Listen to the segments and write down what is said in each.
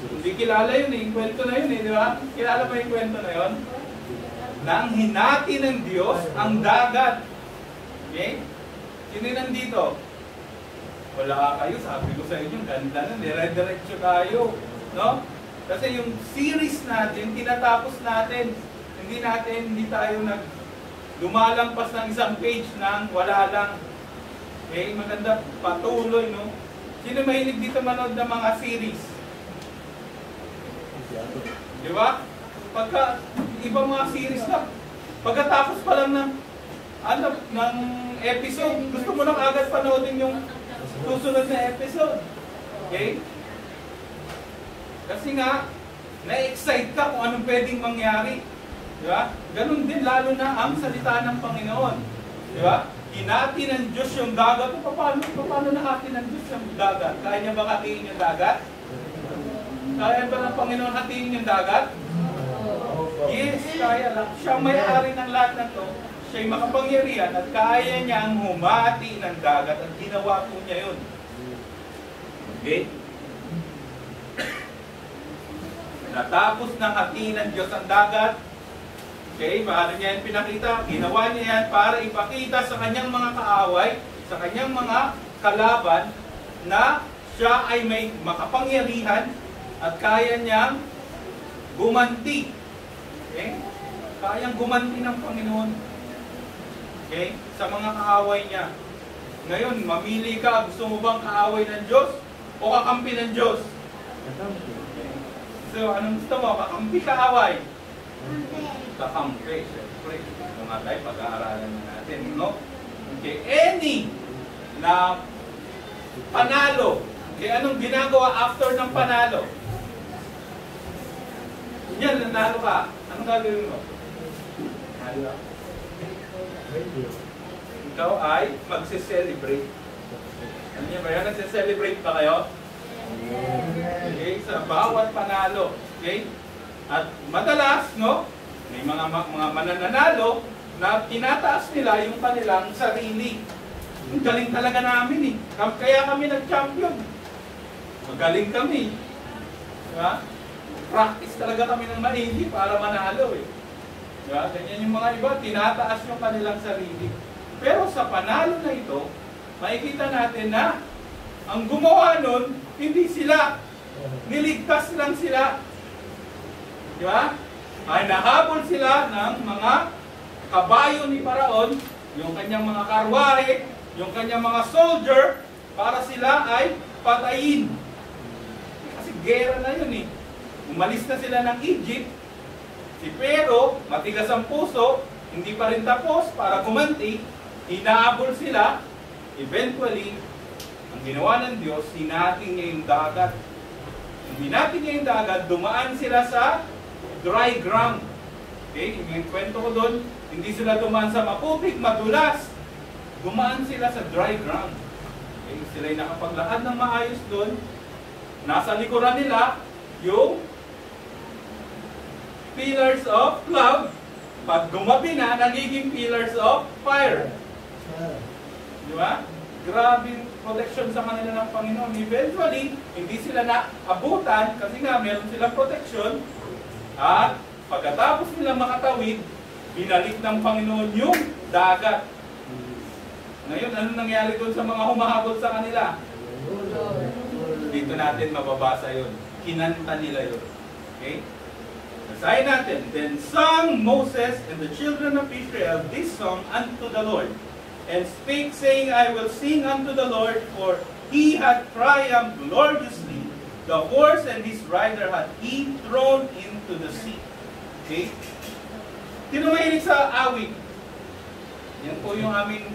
Hindi kilala yun eh, yung kwento na yun eh, di ba? Kilala ba yung kwento na yun? Nang hinati ng Diyos ang dagat. Okay? Sino nandito? Wala kayo, sabi ko sa inyo, ganda na, dire-diretso tayo. No? Kasi yung series natin, tinatapos natin. Hindi tayo lumalampas ng isang page nang wala lang. Okay? Maganda, patuloy, no? Sino mahilig dito manood ng mga series? Di ba? Pagka, ibang mga series na, pagkatapos pa lang ng episode, gusto mo lang agad panoodin yung susunod na episode. Okay? Kasi nga, na-excite ka kung anong pwedeng mangyari. Di ba? Ganun din lalo na ang salita ng Panginoon. Di ba? Hinati ng Diyos yung dagat. Paano nahati ng Diyos yung dagat? Kaya niya ba hatiin yung dagat? Kaya ba ng Panginoon hatiin yung dagat? Yes, kaya lang. Siya may-ari ng lahat ng to. Siya'y makapangyarihan at kaya niyang humati ng dagat at ginawa po niya yun. Okay? Natapos ng hatiin ng Diyos ang dagat. Okay, paano niya yan pinakita? Ginawa niya yan para ipakita sa kanyang mga kaaway, sa kanyang mga kalaban, na siya ay may makapangyarihan at kaya niyang gumanti. Okay? Kayang gumanti ng Panginoon. Okay? Sa mga kaaway niya. Ngayon, mamili ka, gusto mo bang kaaway ng Diyos o kakampi ng Diyos? So, anong gusto mo? Kakampi, kaaway? Kakampi, siyempre. Ito nga tayo, pag-aaralan natin, no? Okay, any na panalo. Okay, anong ginagawa after ng panalo? Yan, nanalo ka. Anong gagawin mo? Ikaw ay magse-celebrate. Ano niya ba yan? Nagse-celebrate ba kayo? Okay, sa bawat panalo. Okay? At madalas, no, may mga mananalo na tinataas nila yung kanilang sarili. Ang galing talaga namin eh. Kaya kami nag-champion. Magaling kami. Diba? Practice talaga kami ng maigi para manalo eh. Diba? Ganyan yung mga iba, tinataas yung kanilang sarili. Pero sa panalo na ito, makikita natin na ang gumawa nun, hindi sila. Niligtas lang sila. Diba? Ay nahabol sila ng mga kabayo ni Paraon, yung kanyang mga karwahe, yung kanyang mga soldier, para sila ay patayin. Kasi gera na yun eh. Umalis na sila ng Egypt. Si Pero, matigas ang puso, hindi pa rin tapos para gumanti, hinahabol sila. Eventually, ang ginawa ng Diyos, hinati niya yung dagat. Hindi natin niya yung dagat, dumaan sila sa dry ground. Okay, yung kwento ko doon, hindi sila dumaan sa maputik, madulas. Dumaan sila sa dry ground. Okay, sila'y nakapaglakad ng maayos doon. Nasa likuran nila, yung pillars of cloud. Pag gumabi na, nagiging pillars of fire. Di ba? Grabe protection sa kanila ng Panginoon. Eventually, hindi sila naabutan kasi nga meron silang protection. At pagkatapos nila makatawid, binalik ng Panginoon yung dagat. Ngayon, ano nangyari doon sa mga humahabol sa kanila? Dito natin mababasa yun. Kinanta nila yun. Okay? Basahin natin. Then sang Moses and the children of Israel this song unto the Lord, and spake, saying, I will sing unto the Lord, for he hath triumphed gloriously. The horse and his rider hath he thrown into the sea. Okay? Sino mahilig sa awit? Yan po yung aming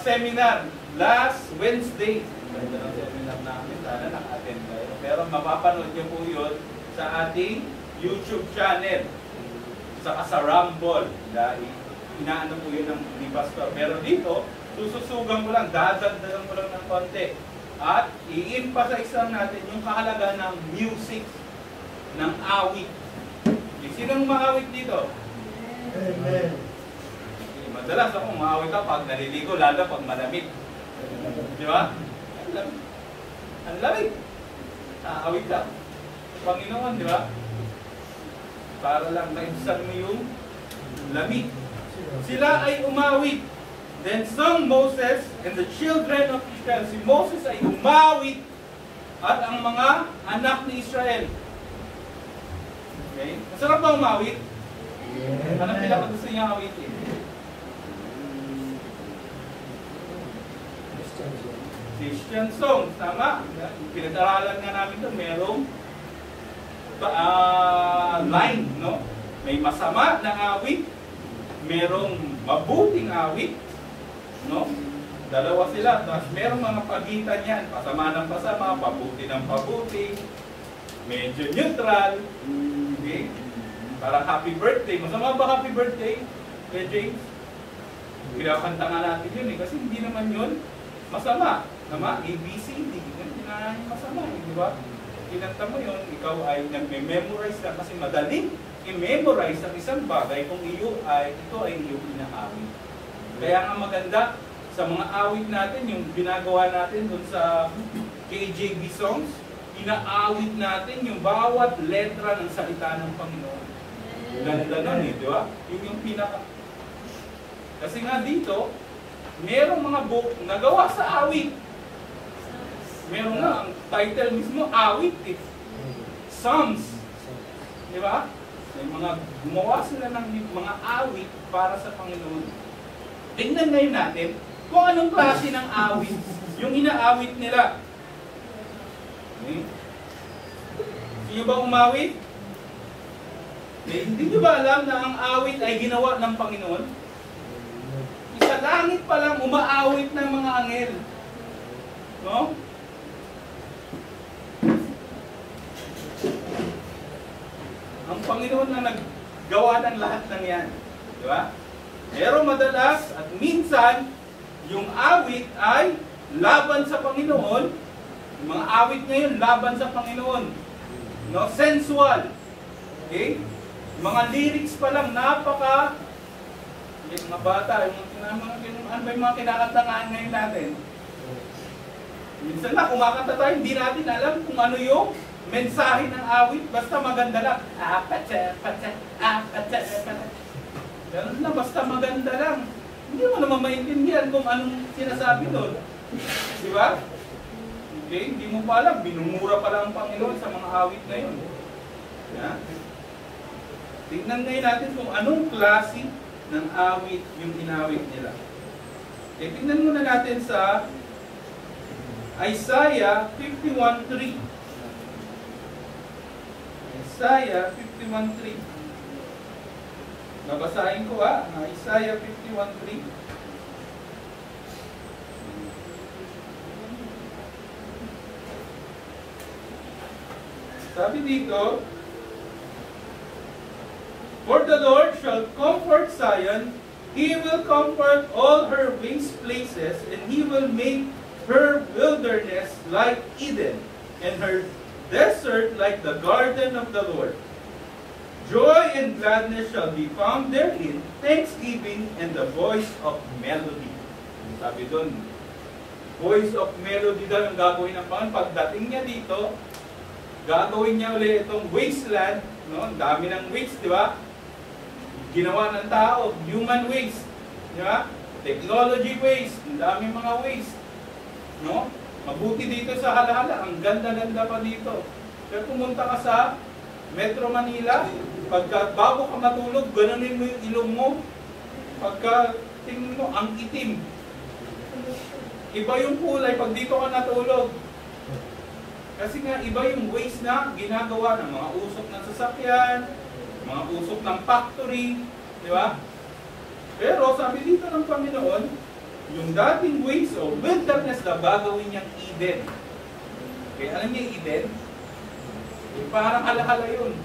seminar last Wednesday. Ganda ng seminar namin. Sana naka-attend kayo. Pero mapapanood niyo po yun sa ating YouTube channel. Saka sa Rumble. Dahil inaano po yun ng ni Pastor. Pero dito, sususugan ko lang, dadagdagan ko lang ng konti. At i-emphasize lang natin yung kahalaga ng music, ng awit. Sinong maawit dito? Amen. Madalas ako maawit ka pag naliligo, lalo pag malamig. Di ba? Ang lamig. Awit ka. Panginoon, di ba? Para lang maibsan mo yung lamig. Sila ay umawit. Then sang Moses and the children of Israel. Si Moses ay umawit at ang mga anak ni Israel. Okay? Masarap ba umawit? Anong pinaka-gusto niya awitin? Christian songs, tama? Pinag-aralan nga namin ito, merong line, no? May masama na awit, merong mabuting awit, no? Dalawa sila, tapos merong mga pagitan yan, pasama ng pasama, pabuti ng pabuti, medyo neutral, okay? Parang happy birthday. Masama ba happy birthday? Kaya James? Pinakanta nga natin yun eh, kasi hindi naman yun masama. Tama? ABCD. Hindi na masama eh, di ba? Kinanta mo yun, ikaw ay nag-memorize ka kasi madaling i-memorize ang isang bagay kung ito ay iyong inaawit. Kaya nga maganda sa mga awit natin, yung ginagawa natin dun sa KJV songs, inaawit natin yung bawat letra ng salita ng Panginoon. Ganda nun eh, di ba? Yun yung pinaka... Kasi nga dito, merong mga book na gawa sa awit. Meron nga, ang title mismo, awit eh. Psalms. Di ba? May mga gumawa sila ng mga awit para sa Panginoon. Tingnan ngayon natin kung anong klase ng awit yung inaawit nila. Okay? Sino ba umawit? Hindi nyo ba alam na ang awit ay ginawa ng Panginoon? Sa langit pa lang umaawit ng mga anghel. No? Ang Panginoon na naggawa ng lahat ng yan. Di ba? Pero madalas at minsan, yung awit ay laban sa Panginoon. Yung mga awit ngayon, laban sa Panginoon. No? Sensual. Okay? Mga lyrics pa lang, napaka... Yung mga bata, ano ba yung mga kinakantangaan ngayon natin? Minsan na, kumakanta tayo, hindi natin alam kung ano yung mensahe ng awit, basta maganda lang. Ganun na, basta maganda lang. Hindi mo naman maintindihan kung anong sinasabi doon. Di ba? Okay, hindi mo pa alam, binumura pa lang ang Panginoon sa mga awit na yun. Yeah. Tingnan ngayon natin kung anong klase ng awit yung inawit nila. Okay, tingnan muna natin sa Isaiah 51:3. Isaiah 51:3. Nabasahin ko Isaiah 51:3. Sabi dito, for the Lord shall comfort Zion, He will comfort all her waste places, and He will make her wilderness like Eden, and her desert like the garden of the Lord. Joy and gladness shall be found therein, thanksgiving and the voice of melody. Sabi doon, voice of melody daw yung gagawin ng Panginoon. Pagdating niya dito, gagawin niya ulit itong wasteland, no? Ang dami ng waste, di ba? Ginawa ng tao, human waste, di ba? Technology waste, ang dami mga waste, no? Mabuti dito sa Halahala, ang ganda-ganda pa dito. Kaya pumunta ka sa Metro Manila, pagka bago ka matulog, ganonin mo yung ilong mo. Pagka tingin mo, ang itim. Iba yung kulay pag dito ka natulog. Kasi nga, iba yung waste na ginagawa ng mga usok ng sasakyan, mga usok ng factory, di ba? Pero sabi dito ng Panginoon, yung dating waste o wilderness na gagawin niyang Eden. Okay, alam niyo yung Eden? Yung parang halahala yun.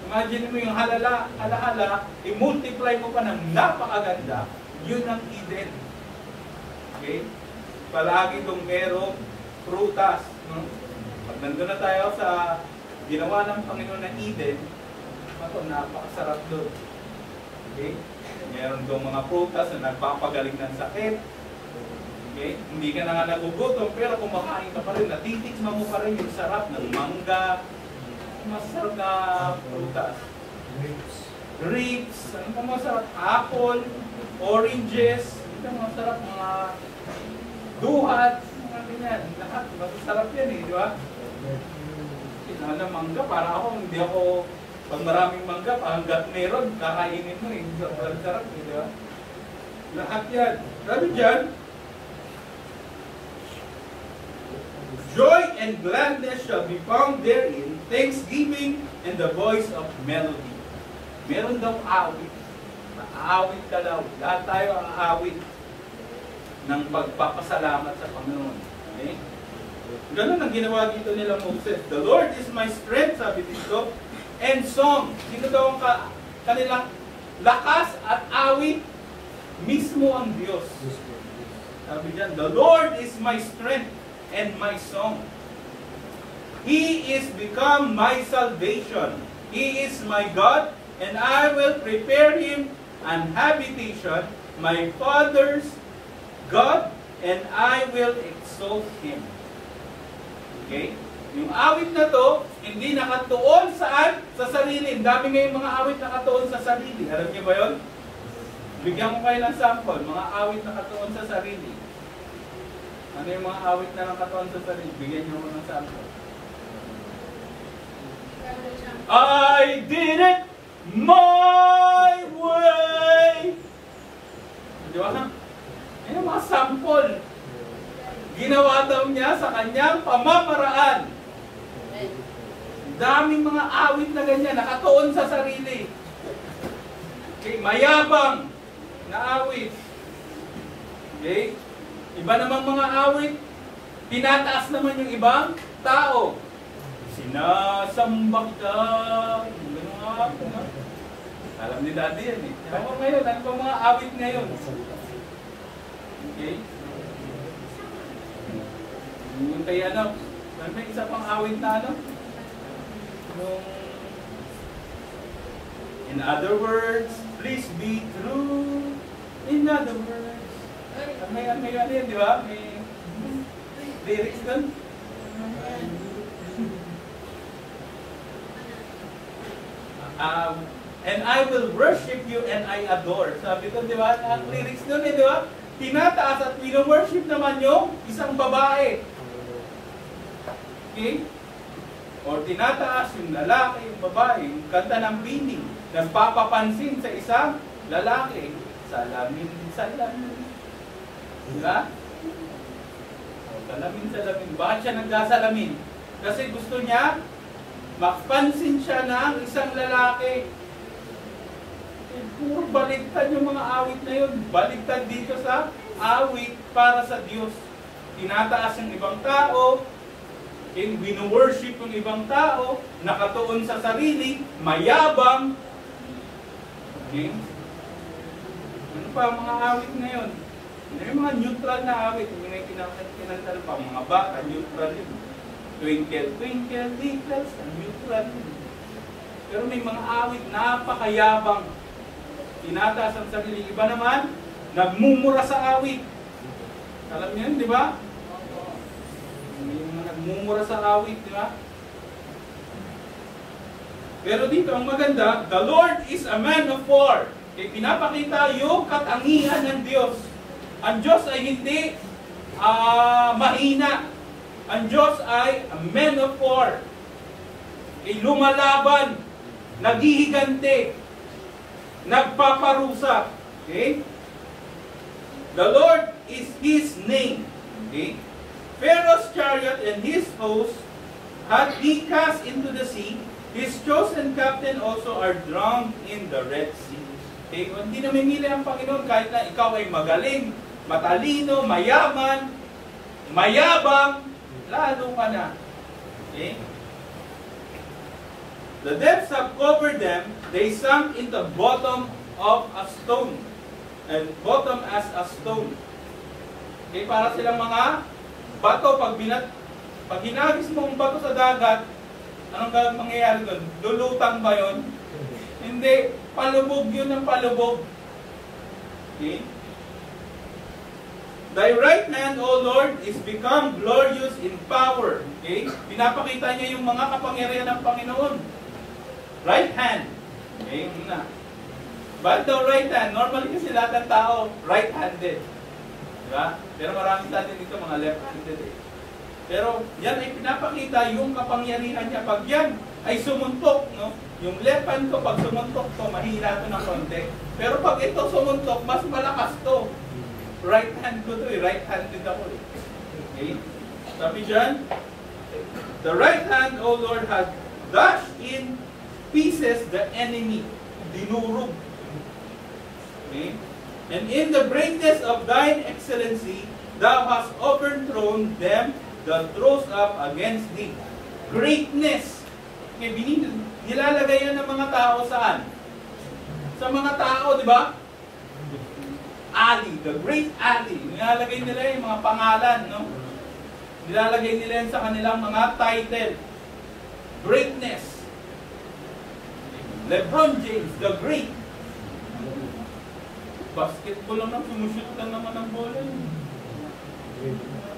Imagine mo yung halahala, i-multiply mo pa ng napakaganda, yun ang Eden. Okay? Palagi itong merong prutas. No? Pag nandun na tayo sa ginawa ng Panginoon ng Eden, ito, napakasarap doon. Okay? Meron doon mga prutas na nagpapagaling ng sakit. Okay? Hindi ka na nga nagugutom, pero kumakain ka pa rin, natitikman mo pa rin yung sarap ng mangga, masarap na prutas? Grapes. Grapes. Ano pa masarap? Apple, oranges. Ito masarap mga duhat. Mga ganyan. Lahat. Masarap yan eh, di ba? Lalo na mangga. Para ako, hindi ako, pag maraming mangga, hanggat meron, kakainin mo eh. Sarap eh, di ba? Lahat yan. Sabi dyan, joy and gladness shall be found therein, thanksgiving and the voice of melody. Meron daw awit. Aawit ka daw. Lahat tayo aawit ng pagpapasalamat sa Panginoon. Okay? Ganun ang ginawa dito nila Moses. The Lord is my strength, sabi dito, and song. Sino daw ang kanilang lakas at awit? Mismo ang Diyos. Sabi dyan, the Lord is my strength and my song. He is become my salvation. He is my God, and I will prepare him an habitation, my father's God, and I will exalt him. Okay? Yung awit na to, hindi nakatuon saan? Sa sarili. Ang dami ngayong mga awit nakatuon sa sarili. Alam niyo ba yun? Bigyan ko kayo ng sample, mga awit nakatuon sa sarili. Ano yung mga awit na nakatuon sa sarili? Bigyan niyo ko ng sample. I did it my way. Di ba? Yan yung mga sample. Ginawa daw niya sa kanyang pamamaraan. Daming mga awit na ganyan, nakatuon sa sarili. Okay, mayabang na awit. Okay? Iba namang mga awit, tinataas naman yung ibang tao. Sinasamba kita. Alam ni Daddy yan eh. Ako ngayon, ano ba mga awit ngayon? Okay? Yung kay ano, may isa pang awit na ano? In other words, please be true. In other words. May ano yun, di ba? May lyrics doon. And I will worship you and I adore. Sabi ko, di ba? Ang lyrics doon eh, di ba? Tinataas at wino-worship naman yung isang babae. Okay? O tinataas yung lalaki, yung babae, yung kanta ng bini, nagpapapansin sa isang lalaki. Salamin, salamin. Diba? O, salamin, salamin. Bakit siya nagkasalamin? Kasi gusto niya, mapansin siya ng isang lalaki. Puro baligtad yung mga awit na yun. Baligtad dito sa awit para sa Diyos. Tinataas yung ibang tao, wino-worship yung ibang tao, nakatuon sa sarili, mayabang. Okay? Ano pa ang mga awit ngayon? Ano yung mga neutral na awit? Yung may kinantal pa, mga bata, neutral yun. Twinkle, twinkle, little star, neutral yun. Pero may mga awit, napakayabang. Tinataas ang sarili. Iba naman, nagmumura sa awit. Alam niyo yun, di ba? May mga nagmumura sa awit, di ba? Pero dito, ang maganda, the Lord is a man of war. Kaya pinapakita yung katangian ng Diyos. Ang Diyos ay hindi mahina. Ang Diyos ay a man of war. Kaya lumalaban, naghihigante, nagpaparusa. Okay? The Lord is His name. Okay? Pharaoh's chariot and his host had he cast into the sea. His chosen captain also are drowned in the Red Sea. Okay? Hindi namimili ang Panginoon kahit na ikaw ay magaling, matalino, mayaman, mayabang, lalo ka na. Okay? The depths have covered them. They sunk in the bottom of a stone. And bottom as a stone. Okay, para silang mga bato. Pag hinagis mo ang bato sa dagat, anong mangyayari doon? Lulutang ba yun? Hindi. Palubog yun ng palubog. Okay? Thy right hand, O Lord, is become glorious in power. Okay? Pinapakita niya yung mga kapangyarihan ng Panginoon. Right hand. Okay, yun na. But the right hand, normally kasi lahat ng tao, right-handed. Diba? Pero marami sa atin dito mga left-handed eh. Pero yan ay pinapakita yung kapangyarihan niya. Pag yan ay sumuntok, no? Yung left hand ko, pag sumuntok to, mahina to ng konti. Pero pag ito sumuntok, mas malakas to. Right hand ko to eh. Right-handed ako eh. Okay? Sabi dyan, the right hand, O Lord, has dashed in pieces the enemy. Dinurog. Okay? And in the greatness of thine excellency, thou hast overthrown them that rose up against thee. Greatness. Okay, nilalagay yan ng mga tao saan? Sa mga tao, di ba? Ali, the great Ali. Nilalagay nila yung mga pangalan, no? Nilalagay nila yan sa kanilang mga title. Greatness. LeBron James, the great. Basketball lang, sumushoot lang naman ang bola.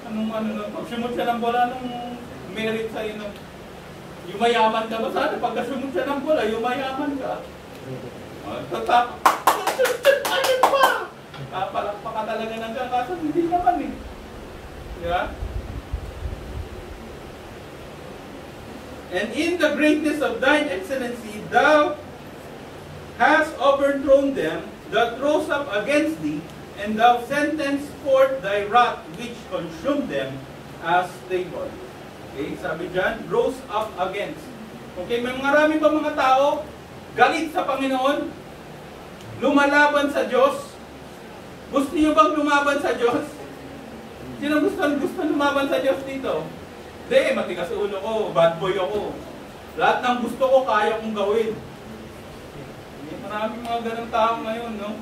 Pag sumut siya ng bola, anong merit sa'yo? Yumayaman ka ba sana? Pagka sumut siya ng bola, yumayaman ka. Tatak. Ayun pa! Kapalakpa ka talaga ng kaso, hindi naman eh. Diba? And in the greatness of thine excellency, thou hast overthrown them that rose up against thee, and thou sentence forth thy wrath, which consumed them as they were. Okay, sabi dyan, rose up against. Okay, may marami pa mga tao, galit sa Panginoon, lumalaban sa Diyos. Gusto niyo bang lumaban sa Diyos? Sino gusto lumaban sa Diyos dito? Hindi, matigas ulo ko, bad boy ako. Lahat ng gusto ko, kaya kong gawin. Maraming mga ganang tao ngayon, no?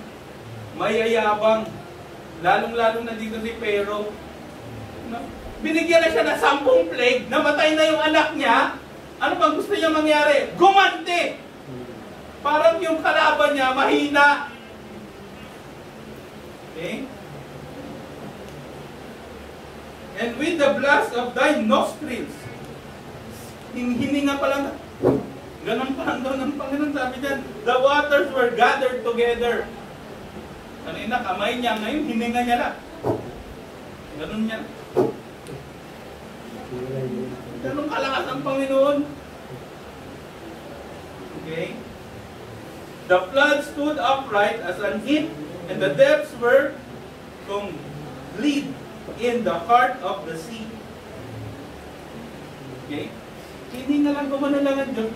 Mayayabang. Lalong-lalong na dito si Pero. No? Binigyan na siya ng 10 plague, namatay na yung anak niya. Ano bang gusto niya mangyari? Gumante! Parang yung kalaban niya, mahina. Okay? And with the blast of thy nostrils, hininga pa lang, ganun pa lang daw ng Panginoon, sabi dyan, the waters were gathered together. Kanina, kamay niya, ngayon, hininga niya lang. Ganun niya. Ganun kalakas ang Panginoon. Okay? The flood stood upright as an heap, and the depths were complete in the heart of the sea. Okay? Hindi na lang gumano lang ang Diyos.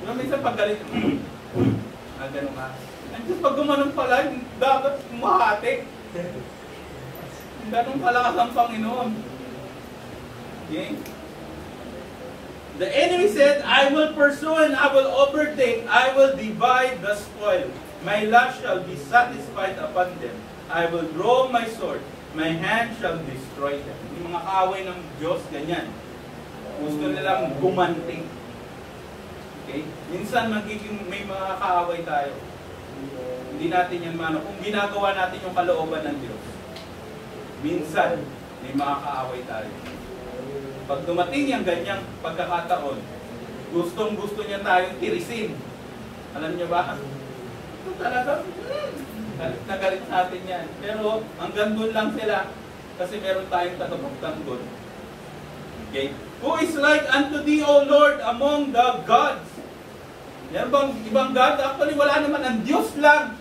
Diba minsan paggalit, gano'n ka. Ang Diyos pag gumanon pala, dapat mahati. Ganun kalakas ang Panginoon. Okay? The enemy said, I will pursue and I will overtake, I will divide the spoil. My lust shall be satisfied upon them. I will draw my sword. My hand shall destroy them. Yung mga kaaway ng Diyos, ganyan. Gusto nilang gumanting. Okay? Minsan may mga kaaway tayo. Hindi natin yan mano. Kung ginagawa natin yung kalooban ng Diyos, minsan may mga kaaway tayo. Pag dumating yung ganyang pagkakataon, gustong-gusto niya tayong tirisin. Alam niyo ba? Ito talaga, galit na galit sa atin yan. Pero hanggang doon lang sila kasi meron tayong tatapagtanggol. Okay? Who is like unto thee, O Lord, among the gods? Meron bang ibang God? Actually, wala naman. Ang Diyos lang.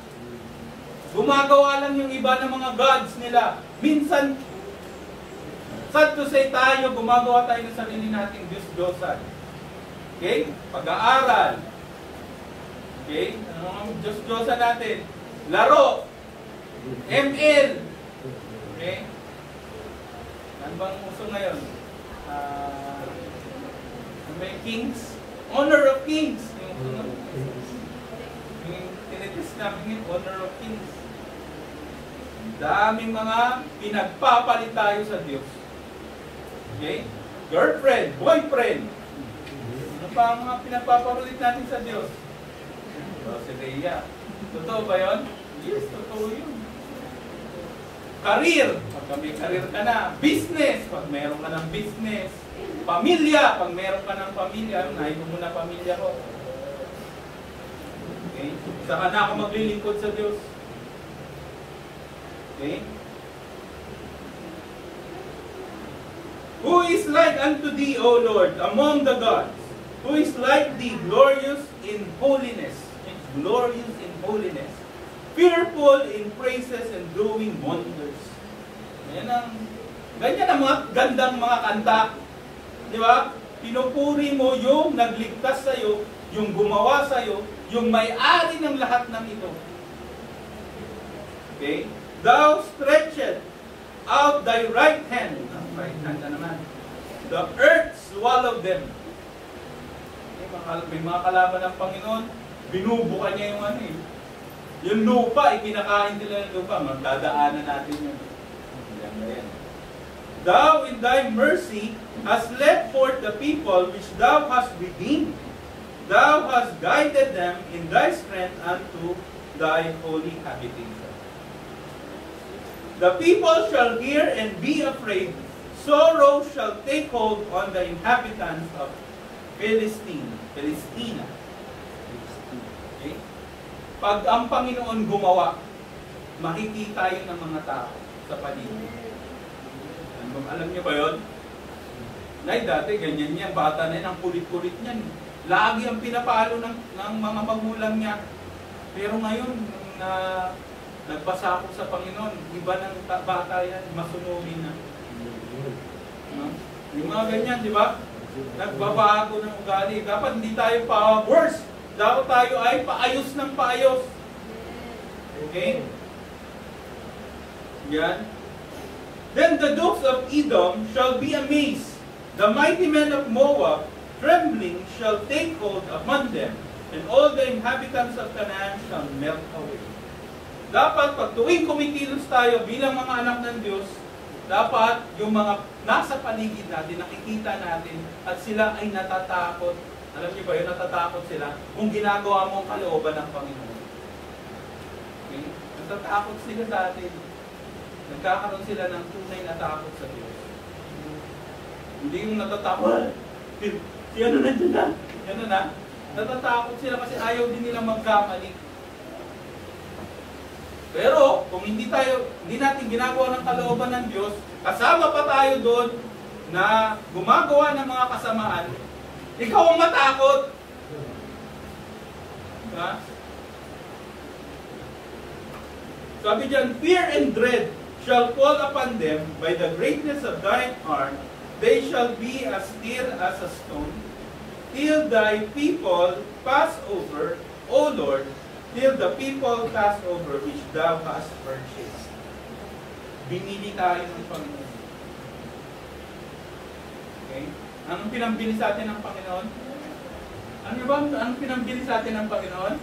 Gumagawa lang yung iba ng mga gods nila. Minsan, sad to say tayo, gumagawa tayo ng sarili nating Diyos-Diyosan. Okay? Pag-aaral. Okay? Ano ang Diyos-Diyosan natin? Laro. ML. Okay? Ano bang uso ngayon? May kings? Honor of kings. Yung tinitis namin yung honor of kings. Daming mga pinagpapalit tayo sa Diyos. Okay? Girlfriend, boyfriend. Ano pa ang mga pinagpapalit natin sa Diyos? Si Rhea. Totoo ba yun? Yes, totoo yun. Career, pag may career ka na. Business, pag meron ka ng business. Pamilya, pag meron ka ng pamilya. Nahin mo muna pamilya ko. Okay? Saka na ako maglilingkod sa Diyos. Okay? Who is like unto thee, O Lord, among the gods? Who is like thee, glorious in holiness? Glorious in holiness. Fearful in praises and doing wonders. Ganyan ang mga gandang mga kanta. Di ba? Pinupuri mo yung nagligtas sa'yo, yung gumawa sa'yo, yung may-ari ng lahat ng ito. Okay? Thou stretched out thy right hand. Right hand na naman. The earth swallowed them. May mga kalaban ng Panginoon, binubuka niya yung ano eh. Yung lupa, ikinakain nila ng lupa. Magdadaanan natin yun. Thou in thy mercy hast led forth the people which thou hast redeemed. Thou hast guided them in thy strength unto thy holy habitation. The people shall hear and be afraid. Sorrow shall take hold on the inhabitants of Palestina. Okay? Pag ang Panginoon gumawa, makikita yun ng mga tao sa paligid. Alam niyo ba yun? Nay, dati ganyan niya, bata na yun, ang kulit-kulit niyan. Lagi ang pinapalo ng mga magulang niya. Pero ngayon, nagbasa ako sa Panginoon, iba ng bata yan, masunurin na. Yung mga ganyan, di ba? Nagbabago ng ugali. Dapat hindi tayo pa-worse. Dapat tayo ay paayos ng paayos. Okay? Yan. Then the dukes of Edom shall be amazed. The mighty men of Moab, trembling, shall take hold upon them, and all the inhabitants of Canaan shall melt away. Dapat pag tuwing kumikilos tayo bilang mga anak ng Diyos, dapat yung mga nasa paligid natin, nakikita natin, at sila ay natatakot. Alam niyo ba yun, natatakot sila kung ginagawa mo ang kalooban ng Panginoon. Okay? Natatakot sila sa atin. Nagkakaroon sila ng tunay na takot sa Diyos. Hindi yung natatakot. Si ano na dyan na? Ano na? Natatakot sila kasi ayaw din nila magkamali. Pero, kung hindi natin ginagawa ng kalooban ng Diyos, kasama pa tayo doon na gumagawa ng mga kasamaan, ikaw ang matakot. Ha? Sabi dyan, fear and dread shall fall upon them by the greatness of thine arm. They shall be as still as a stone, till thy people pass over, O Lord, till the people pass over which thou hast purchased. Binili tayo ng Panginoon. Okay? Anong pinambili sa atin ng Panginoon? Ano ba? Anong pinambili sa atin ng Panginoon?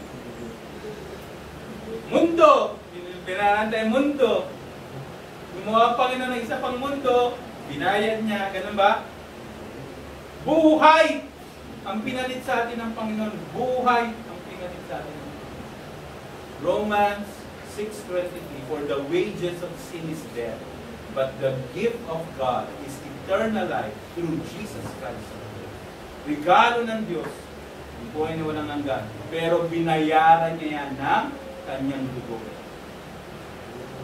Mundo! Binaran tayo mundo. Gumawa ang Panginoon ng isa pang mundo, binayad niya, ganun ba? Buhay! Ang pinalit sa atin ng Panginoon, buhay ang pinalit sa atin. Romans 6:23, for the wages of sin is death, but the gift of God is eternal life through Jesus Christ. Regalo ng Diyos, buhay na walang hanggan, pero binayaran niya yan ng kanyang dugo.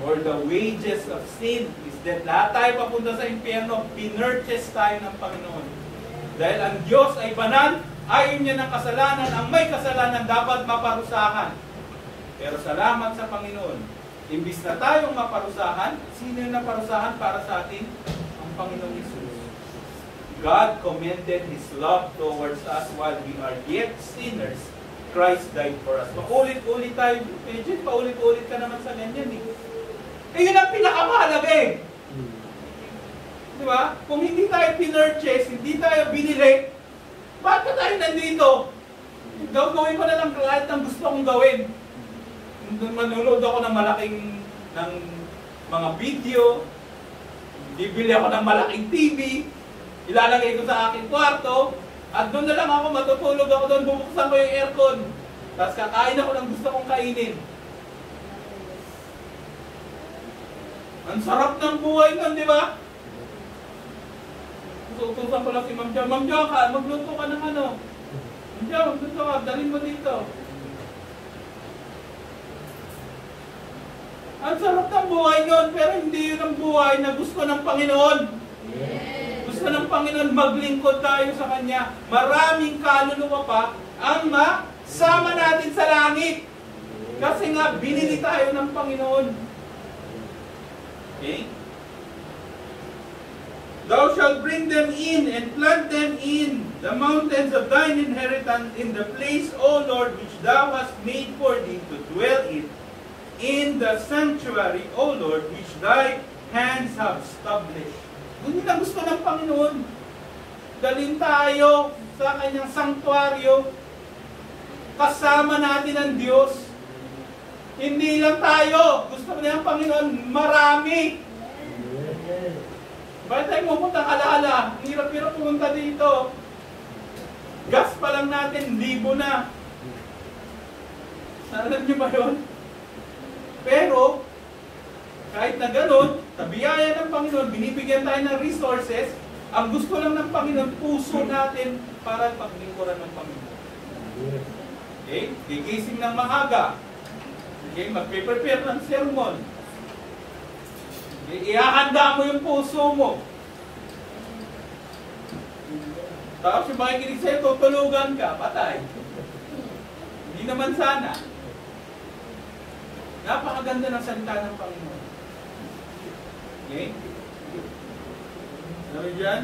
For the wages of sin is death. Lahat tayo papunta sa impyerno, pinurchase tayo ng Panginoon. Dahil ang Diyos ay banal, ayaw niya ng kasalanan, ang may kasalanan dapat maparusahan. Pero salamat sa Panginoon, imbis na tayong maparusahan, sino yung naparusahan para sa atin? Ang Panginoon Jesus. God commended His love towards us while we are yet sinners. Christ died for us. Paulit-ulit tayo, medyo paulit-ulit ka naman sa ganyan eh. Eh, yun ang pinakamahalaga eh. Di ba? Kung hindi tayo pinurchase, hindi tayo binili, bakit tayo nandito? Gawin ko na lang lahat ng gusto kong gawin. Manunood ako ng ng mga video, bibili ako ng malaking TV, ilalagay ko sa aking kwarto, at doon na lang ako matutulog ako doon, bubuksan ko yung aircon. Tapos kakain ako ng gusto kong kainin. Ang sarap ng buhay nun, di ba? Utusan ko lang si Ma'am Jo. Ma'am Jo, magluto ka ng ano? Ma'am Jo, magluto ka. Dalhin mo dito. Ang sarap ng buhay nun, pero hindi yun ang buhay na gusto ng Panginoon. Gusto ng Panginoon maglingkod tayo sa Kanya. Maraming kaluluwa pa ang masama natin sa langit. Kasi nga, binili tayo ng Panginoon. Okay? Thou shalt bring them in and plant them in the mountains of thine inheritance in the place, O Lord, which thou hast made for thee to dwell in the sanctuary, O Lord, which thy hands have established. Yun ang gusto ng Panginoon. Dalhin tayo sa kanyang sanctuaryo. Kasama natin ang Diyos. Hindi lang tayo. Gusto niya ang Panginoon, marami. Bakit tayo pumunta Alaala? Hirap-hirap pumunta dito. Gas pa lang natin, 1,000 na. Alam niyo ba yun? Pero, kahit na ganun, sa biyaya ng Panginoon, binibigyan tayo ng resources. Ang gusto lang ng Panginoon, puso natin para paglingkuran ng Panginoon. Okay? Gigising ng maaga. Okay? Magpe-prepare ng sermon. Okay? Ihahanda mo yung puso mo. Tapos yung makikinig sa'yo, tutulugan ka, patay. Hindi naman sana. Napakaganda ng salita ng Panginoon. Okay? Sabi dyan?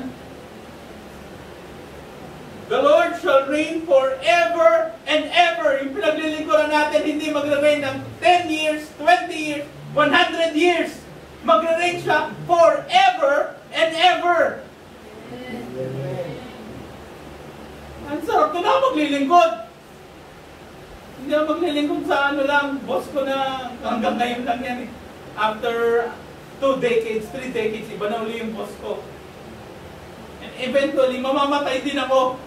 The Lord shall reign forever and ever. Yung pinaglilingkuran natin, hindi magre-reign ng 10 years, 20 years, 100 years. Magre-reign siya forever and ever. Ang sarap ko na maglilingkod. Hindi ako maglilingkod sa ano lang, boss ko na hanggang ngayon lang yan eh. After 2 decades, 3 decades, iba na uli yung boss ko. And eventually, mamamatay din ako.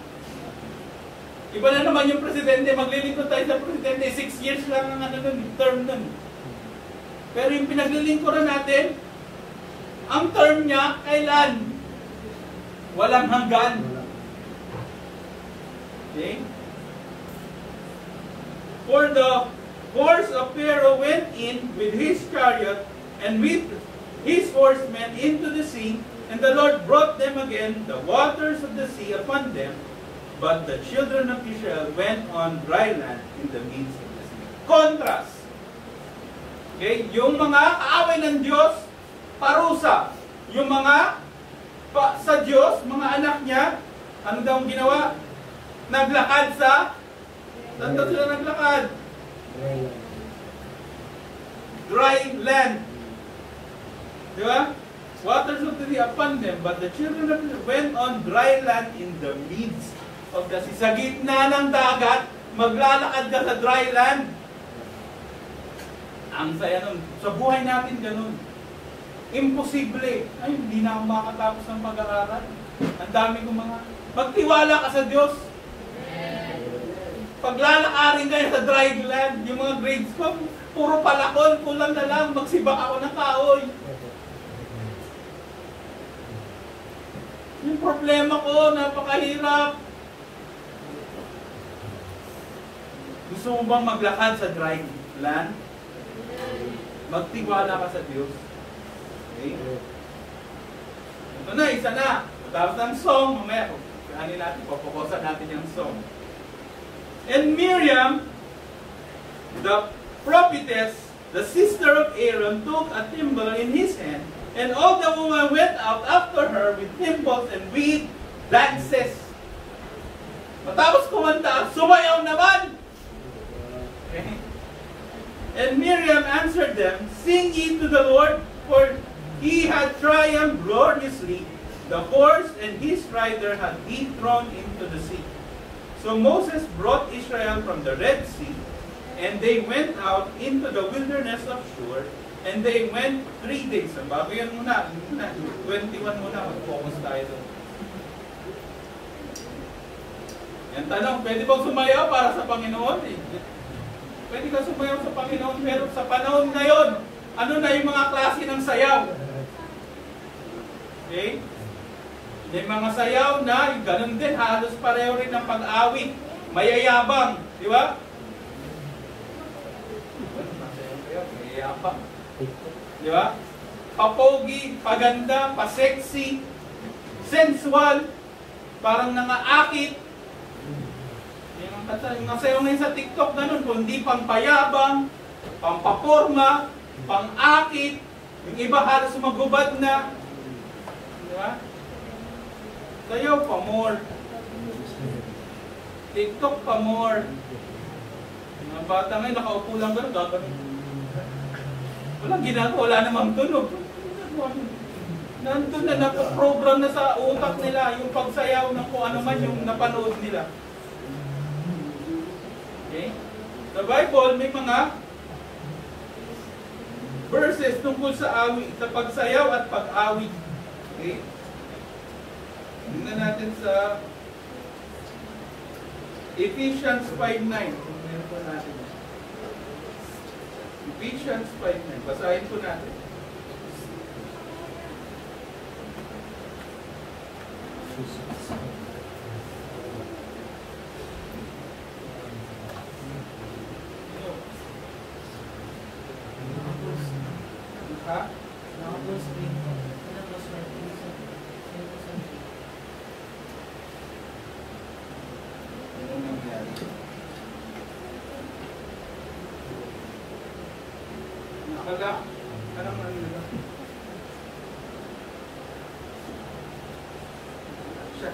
Iba na naman yung presidente, maglilingkod tayo sa presidente, 6 years lang ang ano nun, term nun. Pero yung pinaglilingkuran natin, ang term niya, kailan? Walang hanggan. Okay? For the horse of Pharaoh went in with his chariot and with his horsemen into the sea, and the Lord brought them again, the waters of the sea upon them, but the children of Israel went on dry land in the midst of the sea. Contrast. Okay? Yung mga kaaway ng Diyos, parusa. Yung mga sa Diyos, mga anak niya, ano daw ang ginawa? Naglakad sa... Saan daw sila naglakad? Dry land. Di ba? Waters of the sea upon them, but the children of Israel went on dry land in the midst of the sea. Sa gitna ng dagat, maglalakad ka sa dry land. Ang saya nun. Sa buhay natin ganun. Imposible. Ay, hindi na ako makatapos ng pag-aaral. Ang dami kong mga... Magtiwala ka sa Diyos. Paglalakarin kayo sa dry land, yung mga grades ko, puro palakon, kulang na lang, magsibak ako ng kahoy. Yung problema ko, napakahirap. Gusto mo bang maglakad sa dry land? Magtiwala ka sa Diyos. Okay? Ito na, isa na. Tapos ng song, mamaya, kahanin natin, papukosan natin yung song. And Miriam, the prophetess, the sister of Aaron, took a timbrel in his hand, and all the women went out after her with timbrels and with dances. Matapos kumanta, sumayaw naman! Okay. And Miriam answered them, Sing ye to the Lord, for he had triumphed gloriously. The horse and his rider had he thrown into the sea. So Moses brought Israel from the Red Sea, and they went out into the wilderness of Shur, and they went 3 days. Bago yan muna, 21 muna, mag-focus tayo doon. Yan tanong, pwede bang sumayaw para sa Panginoon? Pwede ka sumayaw sa Panginoon, pero sa panahon ngayon, ano na yung mga klase ng sayaw. Okay? May mga sayaw na ganun din, halos pareho rin ng pag-awit. Mayayabang, di ba? Mayayabang. Di ba? Papogi, paganda, pasexy, sensual, parang nangaakit. Yung mga sayaw ngayon sa TikTok ganun, kundi pampayabang, pampaporma, pang-akit, yung iba halos magubad na. Di ba? Sayaw pa more. TikTok pa more. Mga bata ngayon, nakaupo lang gano'n, gagawin. Walang ginagawa, wala namang tunog. Nandun na, napoprogram na sa utak nila yung pagsayaw ng kung ano man yung napanood nila. Okay? Sa Bible, may mga verses tungkol sa awit, sa pagsayaw at pag-awit. Okay? Tingnan natin sa Ephesians 5:9. Meron po natin. Ephesians 5:9. Basahin po natin. Ha? Nakala? Anong manila? Siya.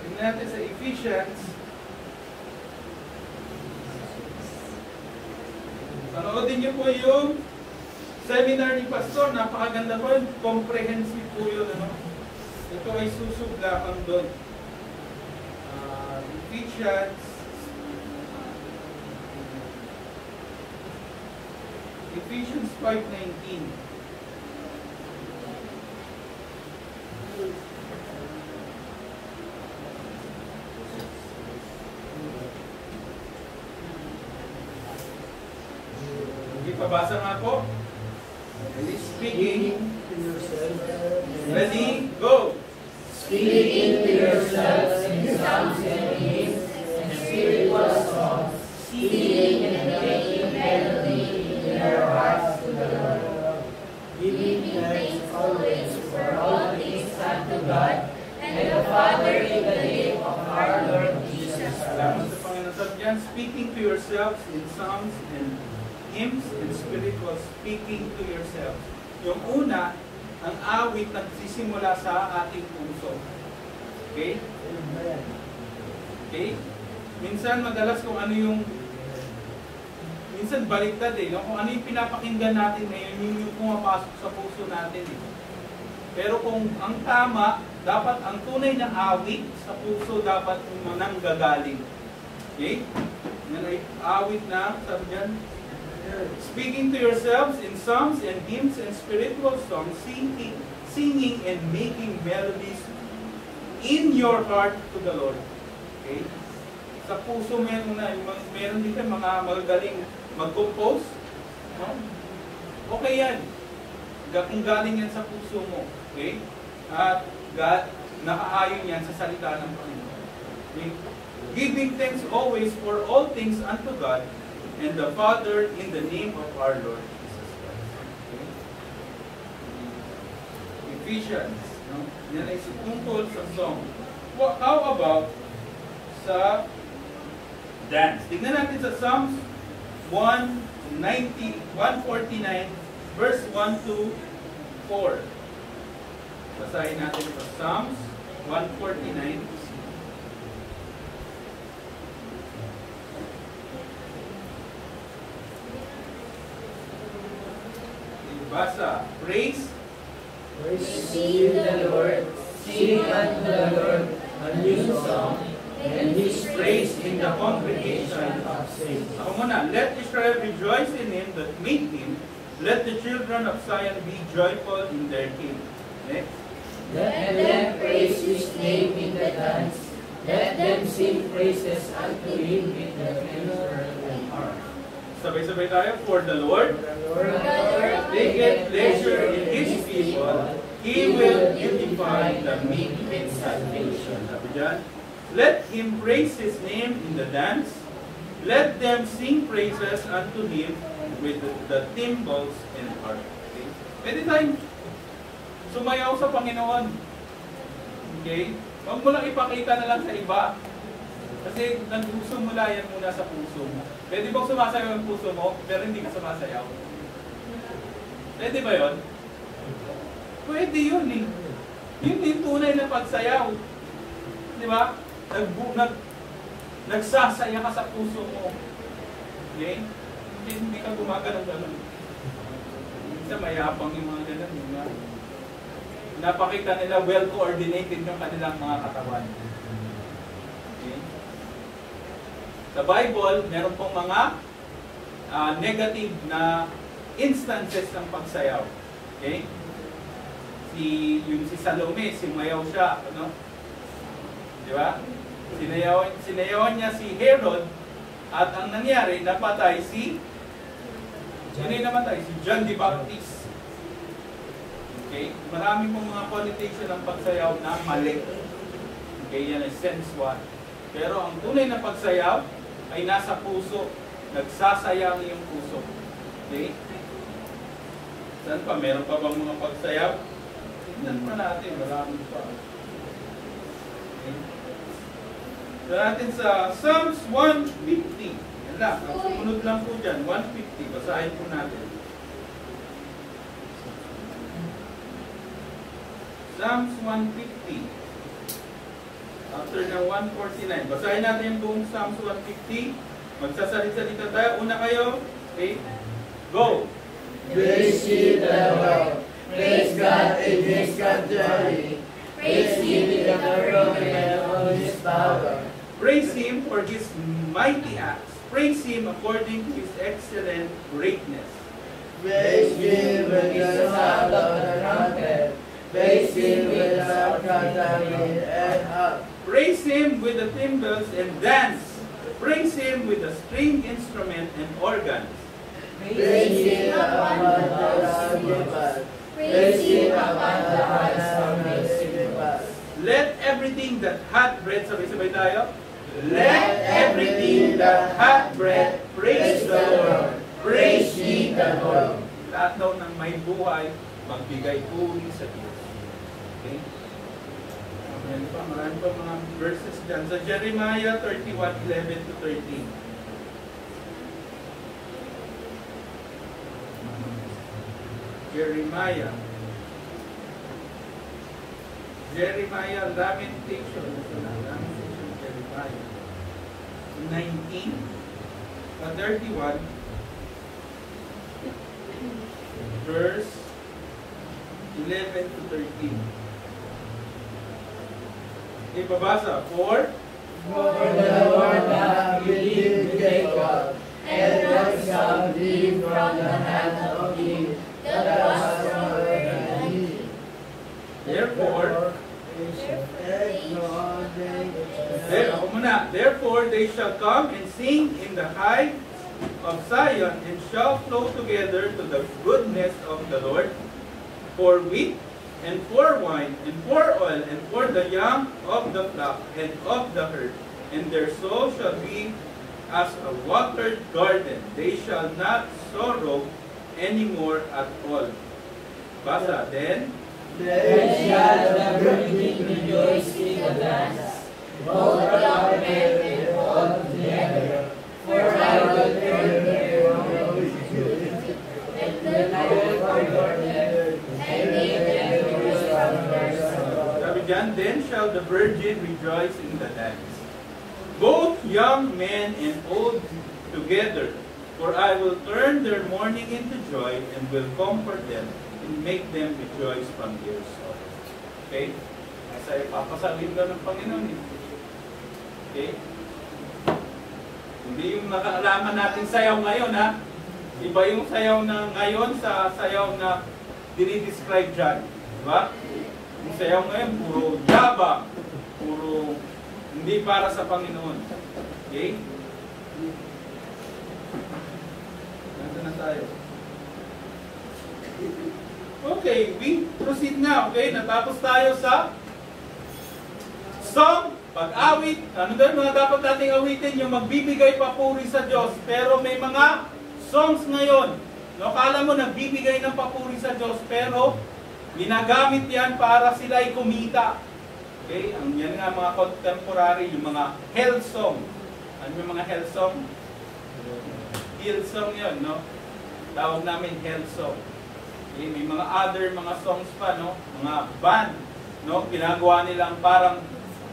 Tingnan natin sa Ephesians. Panoodin niyo po yung seminar ni Pastor. Napakaganda po yun. Comprehensive po yun. Ano? Ito ay susuglakan doon. Ephesians 5:19. Pabasa nga po. Speaking to yourself. Ready? Go! Speaking to yourselves in psalms and hymns and spiritual songs, singing and making melody in your hearts to the Lord, giving thanks always for all things unto God and the Father in the name of our Lord Jesus Christ. Speaking to yourselves in psalms and hymns and spiritual, speaking to yourselves. Yung una, ang awit nagsisimula sa ating puso. Okay? Okay? Minsan madalas kung ano yung minsan baliktad eh. Kung ano yung pinapakinggan natin ngayon, yun yung pumapasok sa puso natin eh. Pero kung ang tama, dapat ang tunay na awit sa puso dapat nanggagaling. Okay? Yan ay awit na, sabi dyan, speaking to yourselves in psalms and hymns and spiritual songs, singing and making melodies in your heart to the Lord. Okay? Sa puso meron din kayo mga magagaling mag-compose. No? Okay yan. Kung galing yan sa puso mo. Okay? At nakaayon yan sa salita ng Panginoon. Okay? Giving thanks always for all things unto God and the Father in the name of our Lord Jesus Christ. Okay? Ephesians. No? Yan ay tungkol sa song. Well, how about sa dance? Tignan natin sa Psalms 149 verse 1 to 4. Basahin natin sa Psalms 149. Basa. Praise ye the Lord, sing unto the Lord a new song, and his praise in the congregation of saints. Ako muna, let Israel rejoice in him that made him, Let the children of Zion be joyful in their king. Next. Let them praise his name in the dance. Let them sing praises unto him with the timbrel and harp. Sabay-sabay tayo. For the Lord For the Lord taketh pleasure in his people. He will beautify the meek with salvation. Sabi dyan. Let him praise his name in the dance. Let them sing praises unto him with the timbrels and harp. Okay? Pwede tayong sumayaw sa Panginoon. Okay? Huwag mo lang ipakita na lang sa iba. Kasi nagsusumula yan muna sa puso mo. Pwede bang sumasayaw ang puso mo, pero hindi ka sumasayaw? Pwede ba yun? Pwede yun eh. Yun yung tunay na pagsayaw. Di ba? Nagsasaya ka sa puso mo. Okay? Hindi ka gumagano'n-ganon. Minsan mayapang yung mga ganon. Napakita nila well-coordinated yung kanilang mga katawan. Okay? Sa Bible, meron pong mga negative na instances ng pagsayaw. Okay? Si Salome, sumayaw siya. Ano? Di ba? Sinayawan niya si Herod at ang nangyari, napatay si sino yung namatay? Si John the Baptist. Okay? Marami pong mga connotation ng pagsayaw na mali. Okay? Yan ay sense 1. Pero ang tunay na pagsayaw ay nasa puso. Nagsasayang yung puso. Okay? Saan pa? Meron pa bang mga pagsayaw? Tignan pa natin. Marami pa. Okay? So natin sa Psalms 150. Yan lang. Ang sumunod lang po dyan. 150. Basahin po natin. Psalms 150. After ng 149. Basahin natin yung buong Psalms 150. Magsasalita tayo. Una kayo. Okay? Go! Praise ye the Lord. Praise God in his sanctuary. Praise him in the firmament of his power. Praise him for his mighty acts. Praise him according to his excellent greatness. Praise him with the sound of the trumpet. Praise him with the tambourine and harp. Praise him with the cymbals and dance. Praise him with the string instrument and organs. Praise him upon the cymbals. Praise him upon the heights of the cymbals. Let everything that hath breath, sabay-sabay tayo. Let everything that hath breath praise the Lord. Praise ye the Lord. Lahat daw ng may buhay, magbigay puri sa Diyos. Okay? Marami pa mga verses dyan. Sa Jeremiah 31:11 to 13. Jeremiah, Lamentation, Jeremiah 31, verse 11 to 13. Ibabasa, For the Lord hath redeemed Jacob, and ransomed thee from the hand of him that was from thee. Therefore they shall come and sing in the heights of Zion, and shall flow together to the goodness of the Lord, for wheat and for wine and for oil and for the young of the flock and of the herd, and their soul shall be as a watered garden. They shall not sorrow any more at all. Basa, then shall the virgin rejoice in the dance, both young men and old together. For I will turn their mourning to joy, and then I will comfort them, and make them rejoice from their sorrow. Sabi dyan, then shall the virgin rejoice in the dance, both young men and old together. For I will turn their mourning into joy, and will comfort them, and make them rejoice from their sorrow. Okay? Kasi papasalin na ng Panginoon. Okay? Hindi yung nakaalaman natin sayaw ngayon, ha? Iba yung sayaw na ngayon sa sayaw na dinidescribe dyan. Diba? Yung sayaw ngayon, puro yabang, puro hindi para sa Panginoon. Okay? Nandun na tayo. Okay, we proceed na. Okay, natapos tayo sa song, pag-awit. Ano doon mga dapat nating awitin? Yung magbibigay papuri sa Diyos. Pero may mga songs ngayon. No, kala mo nagbibigay ng papuri sa Diyos, pero ginagamit yan para sila ay kumita. Okay? Ang yan nga mga contemporary, yung mga hell song. Ano yung mga hell song? Hell song yun, no? Tawag namin hell song. Okay? May mga other mga songs pa, no? Mga band, no? Ginagawa nilang parang,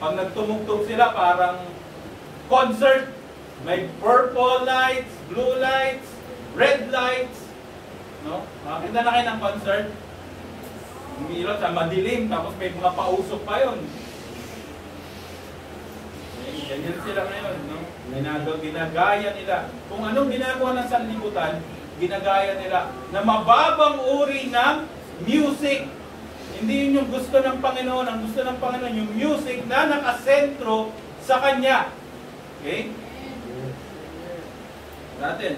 pag nagtumugtog sila, parang concert. May purple lights, blue lights, red lights, no? Makakita na kayo ng concert. Umiilot sa madilim, tapos may mga pausok pa yun. Ganyan sila ngayon, no? Ginagaya nila. Kung anong ginagawa ng sanlibutan, ginagaya nila na mababang uri ng music. Hindi yun yung gusto ng Panginoon. Ang gusto ng Panginoon, yung music na nakasentro sa Kanya. Okay? Natin.